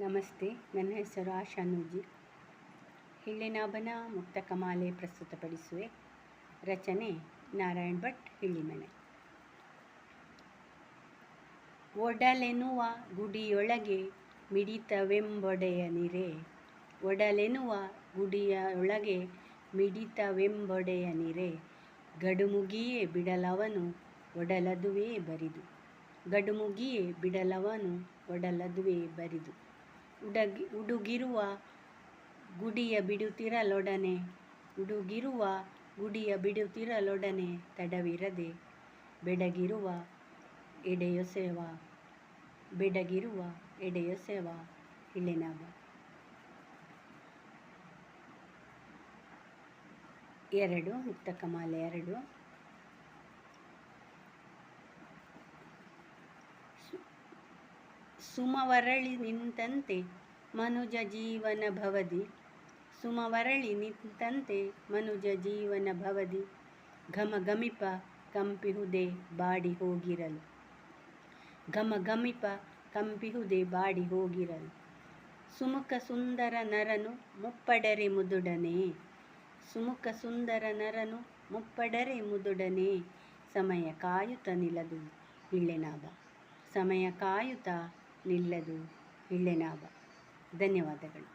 ನಮಸ್ತೆ, ನನ್ನ ಹೆಸರು ಆಶಾ ನೂಜಿ. ಹಿಳ್ಳಿನಾಭನ ಮುಕ್ತಕಮಾಲೆ ಪ್ರಸ್ತುತಪಡಿಸುವೆ. ರಚನೆ ನಾರಾಯಣ್ ಭಟ್, ಹಿಳ್ಳಿಮನೆ. ಒಡಲೆನ್ನುವ ಗುಡಿಯೊಳಗೆ ಮಿಡಿತವೆಂಬೊಡೆಯನಿರೆ, ಒಡಲೆನ್ನುವ ಗುಡಿಯೊಳಗೆ ಮಿಡಿತವೆಂಬೊಡೆಯನಿರೆ, ಗಡುಮುಗಿಯೇ ಬಿಡಲವನು ಒಡಲದುವೆ ಬರಿದು, ಗಡುಮುಗಿಯೇ ಬಿಡಲವನು ಒಡಲದುವೆ ಬರಿದು, ಉಡುಗಿರುವ ಗುಡಿಯ ಬಿಡುತ್ತಿರಲೊಡನೆ, ಉಡುಗಿರುವ ಗುಡಿಯ ಬಿಡುತ್ತಿರಲೊಡನೆ, ತಡವಿರದೆ ಬೆಡಗಿರುವ ಎಡೆಯೊಸೆವ, ಬೆಡಗಿರುವ ಎಡೆಯೊಸೆವ ಹಿಳ್ಳಿನಾಭ. 2 ಮುಕ್ತಕಮಾಲೆ 2. ಸುಮವರಳಿ ನಿಂತಂತೆ ಮನುಜ ಜೀವನ ಭವದಿ, ಸುಮವರಳಿ ನಿಂತಂತೆ ಮನುಜ ಜೀವನ ಭವದಿ, ಘಮಘಮಿಪ ಕಂಪಿಹುದೇ ಬಾಡಿ ಹೋಗಿರಲು, ಘಮಘಮಿಪ ಕಂಪಿಹುದೇ ಬಾಡಿ ಹೋಗಿರಲು, ಸುಮುಖ ಸುಂದರ ನರನು ಮುಪ್ಪಡರೆ ಮುದುಡನೆ, ಸುಮುಖ ಸುಂದರ ನರನು ಮುಪ್ಪಡರೆ ಮುದುಡನೆ, ಸಮಯ ಕಾಯುತ್ತ ನಿಲ್ಲದು ಹಿಳ್ಳಿನಾಭ, ಸಮಯ ಕಾಯುತ್ತ ನಿಲ್ಲದು ಹಿಳ್ಳಿನಾಭ. ಧನ್ಯವಾದಗಳು.